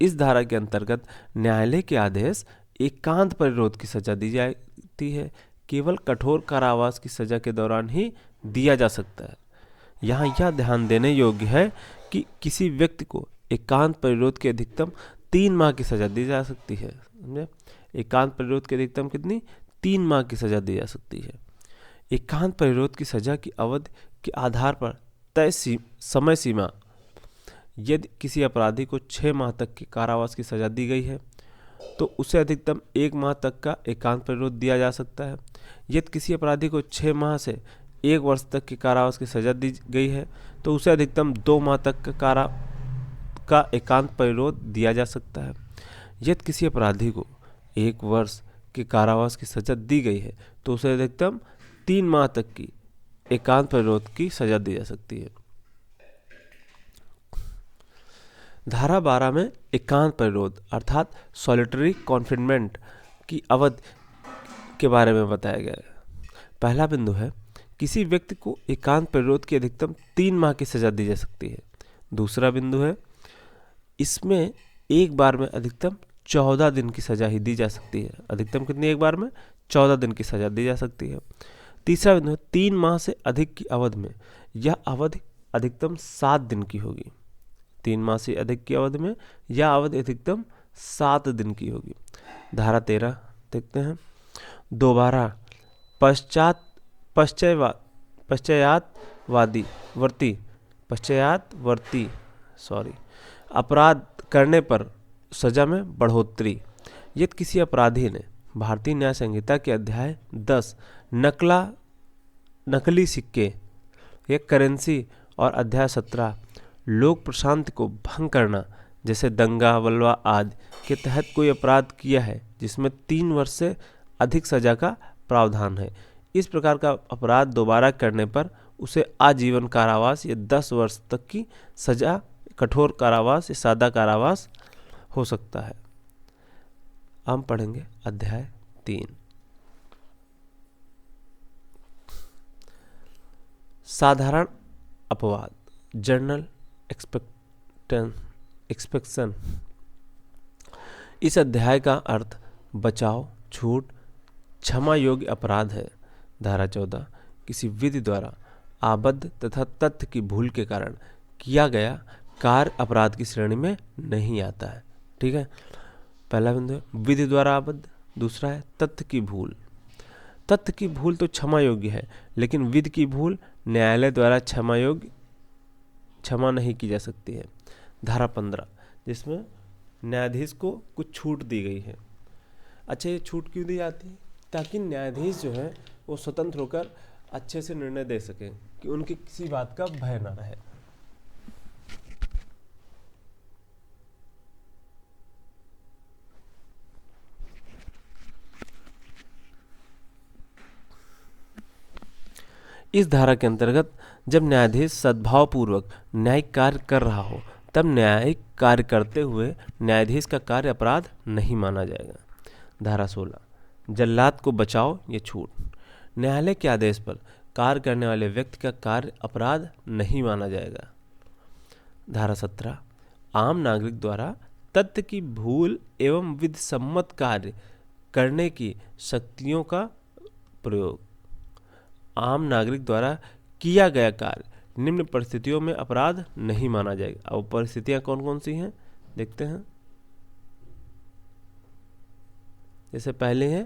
इस धारा के अंतर्गत न्यायालय के आदेश एकांत परिरोध की सजा दी जाती है। केवल कठोर कारावास की सजा के दौरान ही दिया जा सकता है। यहाँ यह ध्यान देने योग्य है कि किसी व्यक्ति को एकांत परिरोध के अधिकतम 3 माह की सजा दी जा सकती है। समझे? एकांत परिरोध के अधिकतम कितनी 3 माह की सजा दी जा सकती है। एकांत परिरोध की सजा की अवधि के आधार पर तय समय सीमा यदि किसी अपराधी को 6 माह तक की कारावास की सजा दी गई है तो उसे अधिकतम 1 माह तक का एकांत परिरोध दिया जा सकता है। यदि किसी अपराधी को 6 माह से 1 वर्ष तक की कारावास की सजा दी गई है तो उसे अधिकतम 2 माह तक का एकांत परिरोध दिया जा सकता है। यदि किसी अपराधी को 1 वर्ष के कारावास की सजा दी गई है तो उसे अधिकतम 3 माह तक की एकांत परिरोध की सजा दी जा सकती है। धारा 12 में एकांत परिरोध अर्थात सॉलिटरी कॉन्फिनमेंट की अवधि के बारे में बताया गया है। पहला बिंदु है किसी व्यक्ति को एकांत परिरोध की अधिकतम 3 माह की सजा दी जा सकती है। दूसरा बिंदु है इसमें एक बार में अधिकतम 14 दिन की सजा ही दी जा सकती है। अधिकतम कितनी एक बार में 14 दिन की सजा दी जा सकती है। तीसरा बिंदु है 3 माह से अधिक की अवधि में यह अवधि अधिकतम 7 दिन की होगी। 3 माह से अधिक की अवधि में यह अवधि अधिकतम 7 दिन की होगी। धारा 13 देखते हैं। दोबारा पश्चातवर्ती अपराध करने पर सजा में बढ़ोतरी। यदि किसी अपराधी ने भारतीय न्याय संहिता के अध्याय 10 नकली सिक्के या करेंसी और अध्याय 17 लोक प्रशांति को भंग करना जैसे दंगा वल्वा आदि के तहत कोई अपराध किया है जिसमें 3 वर्ष से अधिक सजा का प्रावधान है, इस प्रकार का अपराध दोबारा करने पर उसे आजीवन कारावास या 10 वर्ष तक की सजा, कठोर कारावास या सादा कारावास हो सकता है। हम पढ़ेंगे अध्याय 3। साधारण अपवाद, जनरल एक्सपेक्शन। इस अध्याय का अर्थ बचाव, छूट, क्षमा योग्य अपराध है। धारा 14 किसी विधि द्वारा आबद्ध तथा तथ्य की भूल के कारण किया गया कार्य अपराध की श्रेणी में नहीं आता है। ठीक है, पहला बिंदु है विधि द्वारा आबद्ध, दूसरा है तथ्य की भूल। तथ्य की भूल तो क्षमा योग्य है, लेकिन विधि की भूल न्यायालय द्वारा क्षमा नहीं की जा सकती है। धारा 15 जिसमें न्यायाधीश को कुछ छूट दी गई है। अच्छा, ये छूट क्यों दी जाती है? ताकि न्यायाधीश जो है वो स्वतंत्र होकर अच्छे से निर्णय दे सके, कि उनकी किसी बात का भय ना रहे। इस धारा के अंतर्गत जब न्यायाधीश सद्भावपूर्वक न्यायिक कार्य कर रहा हो तब न्यायिक कार्य करते हुए न्यायाधीश का कार्य अपराध नहीं माना जाएगा। धारा 16 जल्लाद को बचाओ या छूट। न्यायालय के आदेश पर कार्य करने वाले व्यक्ति का कार्य अपराध नहीं माना जाएगा। धारा 17 आम नागरिक द्वारा तथ्य की भूल एवं विधि सम्मत कार्य करने की शक्तियों का प्रयोग। आम नागरिक द्वारा किया गया कार्य निम्न परिस्थितियों में अपराध नहीं माना जाएगा। अब परिस्थितियां कौन कौन सी हैं देखते हैं। जैसे पहले है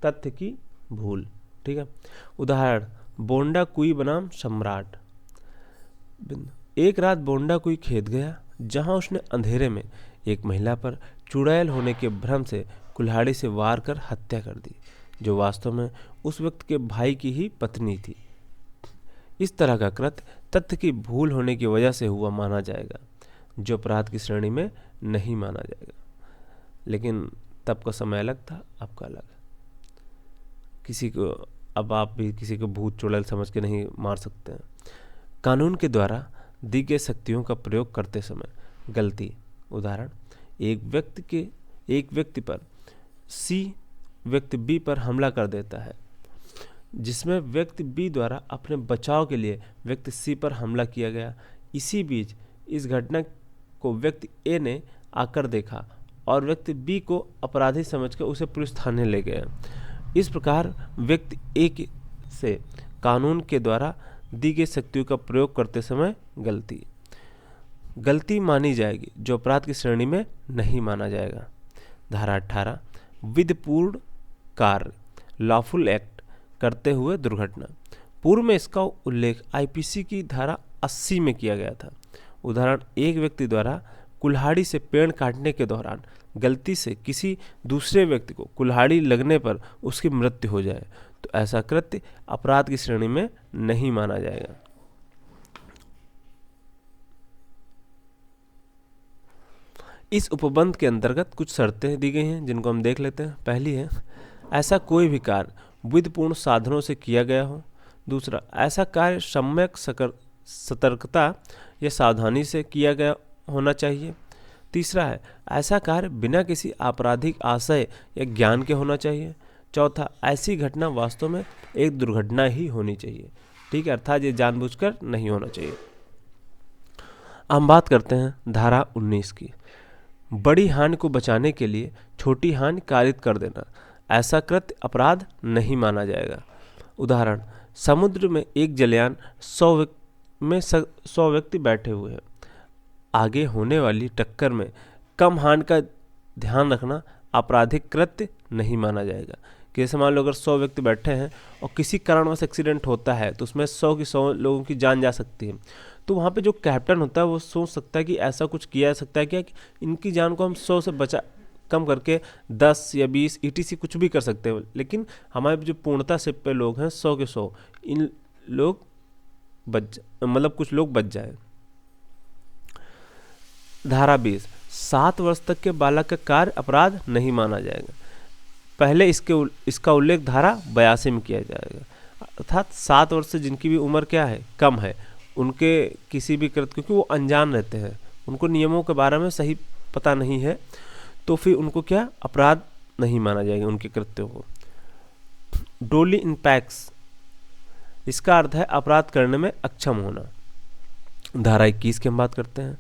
तथ्य की भूल। ठीक है, उदाहरण बोंडा कुई बनाम सम्राट। एक रात बोंडा कुई खेत गया, जहां उसने अंधेरे में एक महिला पर चुड़ैल होने के भ्रम से कुल्हाड़ी से वार कर हत्या कर दी, जो वास्तव में उस व्यक्ति के भाई की ही पत्नी थी। इस तरह का कृत्य तथ्य की भूल होने की वजह से हुआ माना जाएगा, जो अपराध की श्रेणी में नहीं माना जाएगा। लेकिन तब का समय अलग था, अब का अलग है। अब आप भी किसी को भूत चुड़ैल समझ के नहीं मार सकते हैं। कानून के द्वारा दी गई शक्तियों का प्रयोग करते समय गलती। उदाहरण एक व्यक्ति पर सी व्यक्ति बी पर हमला कर देता है, जिसमें व्यक्ति बी द्वारा अपने बचाव के लिए व्यक्ति सी पर हमला किया गया। इसी बीच इस घटना को व्यक्ति ए ने आकर देखा और व्यक्ति बी को अपराधी समझकर उसे पुलिस थाने ले गया। इस प्रकार व्यक्ति ए से कानून के द्वारा दी गई शक्तियों का प्रयोग करते समय गलती मानी जाएगी, जो अपराध की श्रेणी में नहीं माना जाएगा। धारा 18 विधिपूर्ण कार्य लॉफुल एक्ट करते हुए दुर्घटना। पूर्व में इसका उल्लेख आईपीसी की धारा 80 में किया गया था। उदाहरण एक व्यक्ति द्वारा कुल्हाड़ी से पेड़ काटने के दौरान गलती से किसी दूसरे व्यक्ति को कुल्हाड़ी लगने पर उसकी मृत्यु हो जाए तो ऐसा कृत्य अपराध की श्रेणी में नहीं माना जाएगा। इस उपबंध के अंतर्गत कुछ शर्तें दी गई हैं जिनको हम देख लेते हैं। पहली है ऐसा कोई भी कार्य विधिपूर्ण साधनों से किया गया हो। दूसरा, ऐसा कार्य सम्यक सतर्कता या सावधानी से किया गया होना चाहिए। तीसरा है ऐसा कार्य बिना किसी आपराधिक आशय या ज्ञान के होना चाहिए। चौथा, ऐसी घटना वास्तव में एक दुर्घटना ही होनी चाहिए। ठीक है, अर्थात ये जानबूझकर नहीं होना चाहिए। हम बात करते हैं धारा 19 की। बड़ी हानि को बचाने के लिए छोटी हानि कारित कर देना। ऐसा कृत्य अपराध नहीं माना जाएगा। उदाहरण, समुद्र में एक जलयान 100 व्यक्ति बैठे हुए हैं। आगे होने वाली टक्कर में कम हानि का ध्यान रखना आपराधिक कृत्य नहीं माना जाएगा। कि जैसे मान लो अगर 100 व्यक्ति बैठे हैं और किसी कारणवश एक्सीडेंट होता है तो उसमें 100 लोगों की जान जा सकती है, तो वहाँ पे जो कैप्टन होता है वो सोच सकता है कि ऐसा कुछ किया जा सकता है क्या कि इनकी जान को हम 100 से बचा कम करके 10 या 20 ETC कुछ भी कर सकते हैं, लेकिन हमारे जो पूर्णता शिप पे लोग हैं 100 के 100 इन लोग मतलब कुछ लोग बच जाए। धारा 20, 7 वर्ष तक के बालक का कार्य अपराध नहीं माना जाएगा। पहले इसका उल्लेख धारा 82 में किया जाएगा, अर्थात 7 वर्ष से जिनकी भी उम्र क्या है, कम है, उनके किसी भी कृत्य, क्योंकि वो अनजान रहते हैं, उनको नियमों के बारे में सही पता नहीं है, तो फिर उनको क्या अपराध नहीं माना जाएगा उनके कृत्यों को। डोली इम्पैक्ट्स, इसका अर्थ है अपराध करने में अक्षम होना। धारा 21 की हम बात करते हैं।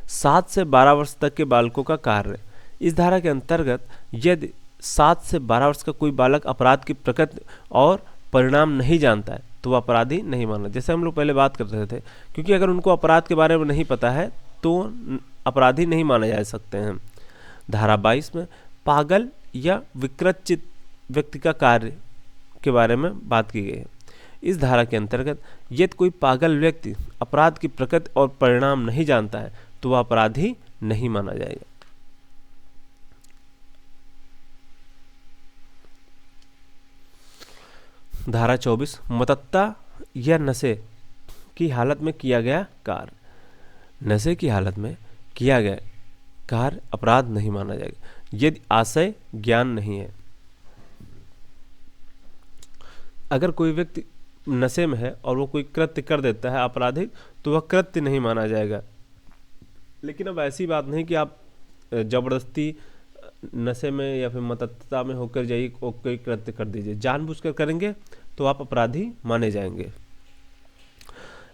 7 से 12 वर्ष तक के बालकों का कार्य। इस धारा के अंतर्गत यदि 7 से 12 वर्ष का कोई बालक अपराध की प्रकृति और परिणाम नहीं जानता है तो वह अपराधी नहीं माना। जैसे हम लोग पहले बात कर रहे थे, क्योंकि अगर उनको अपराध के बारे में नहीं पता है तो अपराधी नहीं माने जा सकते हैं। धारा 22 में पागल या विकृतचित व्यक्ति का कार्य के बारे में बात की गई है। इस धारा के अंतर्गत यदि कोई पागल व्यक्ति अपराध की प्रकृति और परिणाम नहीं जानता है तो वह अपराधी नहीं माना जाएगा। धारा 24, मतत्ता या नशे की हालत में किया गया कार्य। नशे की हालत में किया गया कार्य अपराध नहीं माना जाएगा यदि आशय ज्ञान नहीं है। अगर कोई व्यक्ति नशे में है और वो कोई कृत्य कर देता है आपराधिक, तो वह कृत्य नहीं माना जाएगा। लेकिन अब ऐसी बात नहीं कि आप जबरदस्ती नशे में या फिर मतत्ता में होकर जाइए और कोई कृत्य कर दीजिए, जानबूझकर करेंगे तो आप अपराधी माने जाएंगे।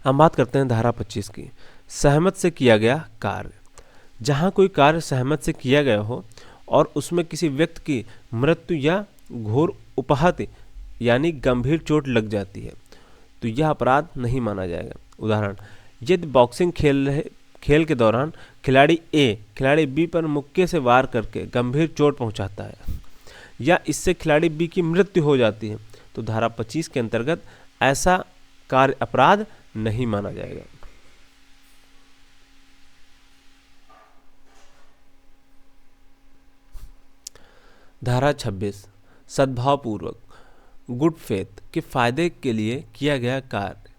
हम बात करते हैं धारा 25 की, सहमत से किया गया कार्य। जहाँ कोई कार्य सहमत से किया गया हो और उसमें किसी व्यक्ति की मृत्यु या घोर उपहति यानी गंभीर चोट लग जाती है तो यह अपराध नहीं माना जाएगा। उदाहरण, यदि बॉक्सिंग खेल के दौरान खिलाड़ी ए खिलाड़ी बी पर मुक्के से वार करके गंभीर चोट पहुंचाता है या इससे खिलाड़ी बी की मृत्यु हो जाती है तो धारा 25 के अंतर्गत ऐसा कार्य अपराध नहीं माना जाएगा। धारा 26, सद्भावपूर्वक गुड फेथ के फायदे के लिए किया गया कार्य।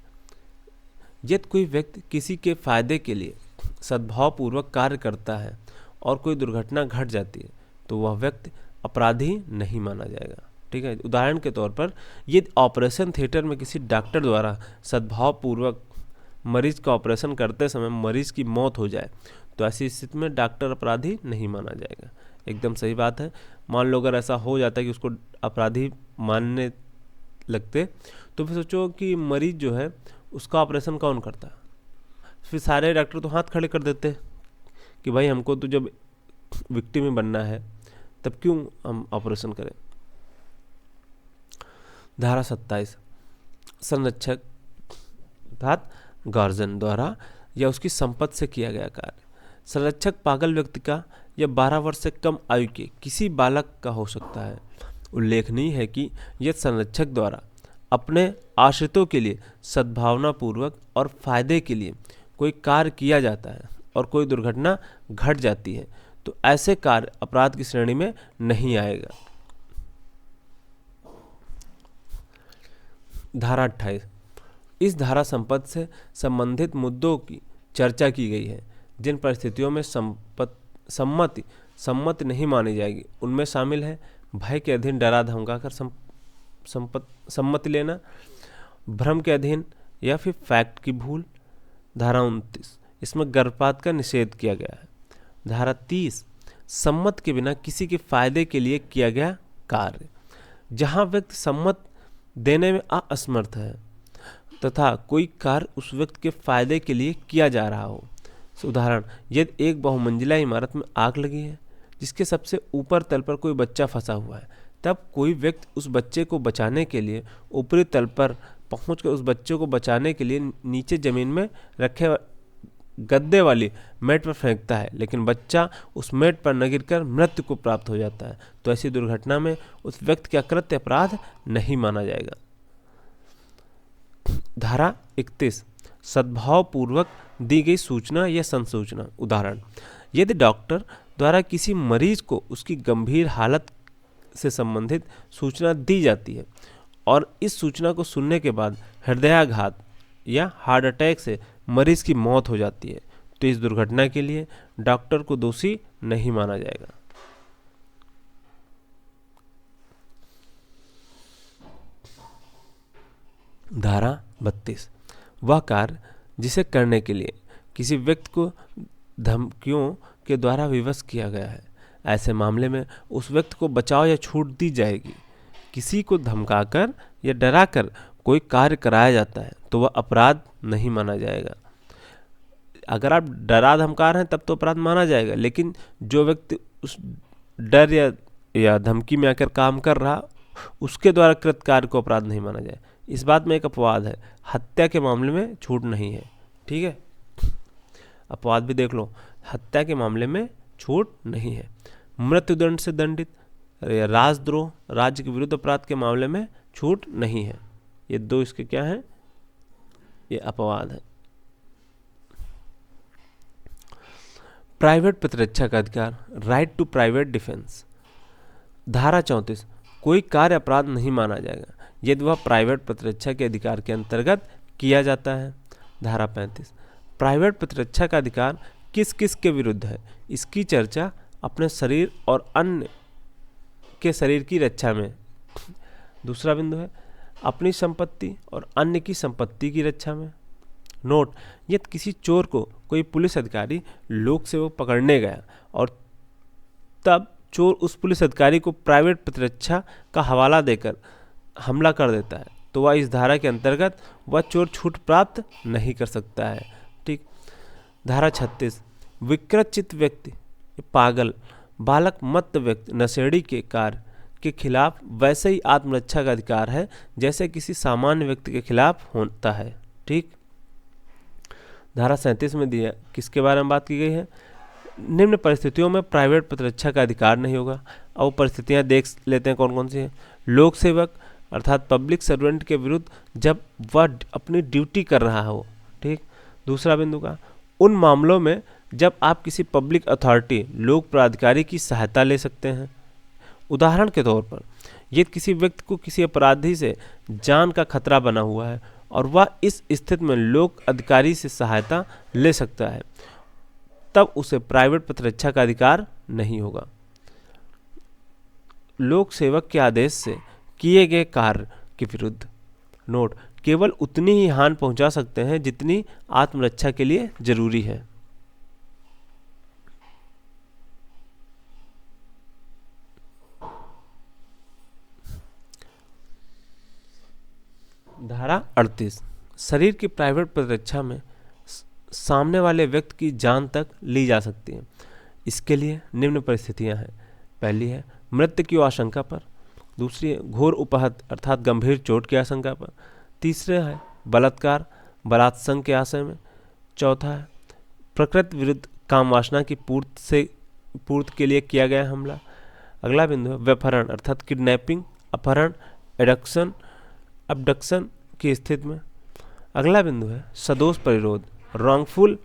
यदि कोई व्यक्ति किसी के फायदे के लिए सद्भावपूर्वक कार्य करता है और कोई दुर्घटना घट जाती है तो वह व्यक्ति अपराधी नहीं माना जाएगा। ठीक है। उदाहरण के तौर पर यदि ऑपरेशन थिएटर में किसी डॉक्टर द्वारा सद्भावपूर्वक मरीज का ऑपरेशन करते समय मरीज की मौत हो जाए तो ऐसी स्थिति में डॉक्टर अपराधी नहीं माना जाएगा। एकदम सही बात है। मान लो अगर ऐसा हो जाता है कि उसको अपराधी मानने लगते तो फिर सोचो कि मरीज जो है उसका ऑपरेशन कौन करता है, फिर सारे डॉक्टर तो हाथ खड़े कर देते कि भाई हमको तो जब विक्टिम में बनना है तब क्यों हम ऑपरेशन करें। धारा 27, संरक्षक अर्थात गार्जियन द्वारा या उसकी संपत्ति से किया गया कार्य। संरक्षक पागल व्यक्ति का या 12 वर्ष से कम आयु के किसी बालक का हो सकता है। उल्लेखनीय है कि यदि संरक्षक द्वारा अपने आश्रितों के लिए सद्भावनापूर्वक और फायदे के लिए कोई कार्य किया जाता है और कोई दुर्घटना घट जाती है तो ऐसे कार्य अपराध की श्रेणी में नहीं आएगा। धारा 28, इस धारा संपत्ति से संबंधित मुद्दों की चर्चा की गई है जिन परिस्थितियों में सम्मति नहीं मानी जाएगी। उनमें शामिल है भय के अधीन डरा धमकाकर सम्मति लेना, भ्रम के अधीन या फिर फैक्ट की भूल। धारा 29, इसमें गर्भपात का निषेध किया गया है। धारा 30, सम्मत के बिना किसी के फायदे के लिए किया गया कार्य। जहां व्यक्ति सम्मत देने में असमर्थ है तथा कोई कार्य उस व्यक्ति के फायदे के लिए किया जा रहा हो। उदाहरण, यदि एक बहुमंजिला इमारत में आग लगी है जिसके सबसे ऊपर तल पर कोई बच्चा फंसा हुआ है तब कोई व्यक्ति उस बच्चे को बचाने के लिए ऊपरी तल पर पहुंचकर उस बच्चे को बचाने के लिए नीचे जमीन में रखे गद्दे वाली मेट पर फेंकता है, लेकिन बच्चा उस मेट पर न गिरकर मृत्यु को प्राप्त हो जाता है, तो ऐसी दुर्घटना में उस व्यक्ति का कृत्य अपराध नहीं माना जाएगा। धारा 31 सद्भावपूर्वक दी गई सूचना या संसूचना। उदाहरण, यदि डॉक्टर द्वारा किसी मरीज को उसकी गंभीर हालत से संबंधित सूचना दी जाती है और इस सूचना को सुनने के बाद हृदयाघात या हार्ट अटैक से मरीज की मौत हो जाती है, तो इस दुर्घटना के लिए डॉक्टर को दोषी नहीं माना जाएगा। धारा 32 वह कार्य जिसे करने के लिए किसी व्यक्ति को धमकियों के द्वारा विवश किया गया है, ऐसे मामले में उस व्यक्ति को बचाव या छूट दी जाएगी। किसी को धमकाकर या डराकर कोई कार्य कराया जाता है तो वह अपराध नहीं माना जाएगा। अगर आप डरा धमका रहे हैं तब तो अपराध माना जाएगा, लेकिन जो व्यक्ति उस डर या धमकी में आकर काम कर रहा उसके द्वारा कृत कार्य को अपराध नहीं माना जाए। इस बात में एक अपवाद है, हत्या के मामले में छूट नहीं है। ठीक है, अपवाद भी देख लो, हत्या के मामले में छूट नहीं है। मृत्युदंड से दंडित या राजद्रोह, राज्य के विरुद्ध अपराध के मामले में छूट नहीं है। ये दो इसके क्या हैं, ये अपवाद है। प्राइवेट प्रतिरक्षा का अधिकार, राइट टू प्राइवेट डिफेंस। धारा 34 कोई कार्य अपराध नहीं माना जाएगा यदि वह प्राइवेट प्रतिरक्षा के अधिकार के अंतर्गत किया जाता है। धारा 35 प्राइवेट प्रतिरक्षा का अधिकार किस किस के विरुद्ध है, इसकी चर्चा अपने शरीर और अन्य के शरीर की रक्षा में। दूसरा बिंदु है अपनी संपत्ति और अन्य की संपत्ति की रक्षा में। नोट, यदि किसी चोर को कोई पुलिस अधिकारी लोक सेवक पकड़ने गया और तब चोर उस पुलिस अधिकारी को प्राइवेट प्रतिरक्षा का हवाला देकर हमला कर देता है, तो वह इस धारा के अंतर्गत वह चोर छूट प्राप्त नहीं कर सकता है। ठीक। धारा 36 विकृत चित्त व्यक्ति, पागल, बालक, मत्त व्यक्ति, नशेड़ी के कार्य के खिलाफ वैसे ही आत्मरक्षा का अधिकार है जैसे किसी सामान्य व्यक्ति के खिलाफ होता है। ठीक। धारा 37 में दिया किसके बारे में बात की गई है, निम्न परिस्थितियों में प्राइवेट प्रतिरक्षा का अधिकार नहीं होगा। अब वो परिस्थितियां देख लेते हैं कौन कौन सी है। लोक सेवक अर्थात पब्लिक सर्वेंट के विरुद्ध जब वह अपनी ड्यूटी कर रहा हो। ठीक। दूसरा बिंदु का उन मामलों में जब आप किसी पब्लिक अथॉरिटी लोक प्राधिकारी की सहायता ले सकते हैं। उदाहरण के तौर पर यदि किसी व्यक्ति को किसी अपराधी से जान का खतरा बना हुआ है और वह इस स्थिति में लोक अधिकारी से सहायता ले सकता है, तब उसे प्राइवेट प्रतिरक्षा का अधिकार नहीं होगा। लोक सेवक के आदेश से किए गए कार्य के विरुद्ध। नोट, केवल उतनी ही हानि पहुंचा सकते हैं जितनी आत्मरक्षा के लिए जरूरी है। धारा 38 शरीर की प्राइवेट प्रतिरक्षा में सामने वाले व्यक्ति की जान तक ली जा सकती है। इसके लिए निम्न परिस्थितियां हैं। पहली है मृत्यु की आशंका पर, दूसरी है घोर उपहत अर्थात गंभीर चोट की आशंका पर, तीसरे है बलात्कार बलात्संग के आशय में, चौथा है प्रकृति विरुद्ध काम वासना की पूर्ति के लिए किया गया हमला। अगला बिंदु है व्यपहरण अर्थात किडनैपिंग, अपहरण, एडक्शन की स्थिति में। अगला बिंदु है सदोष परिरोध, रॉन्गफुल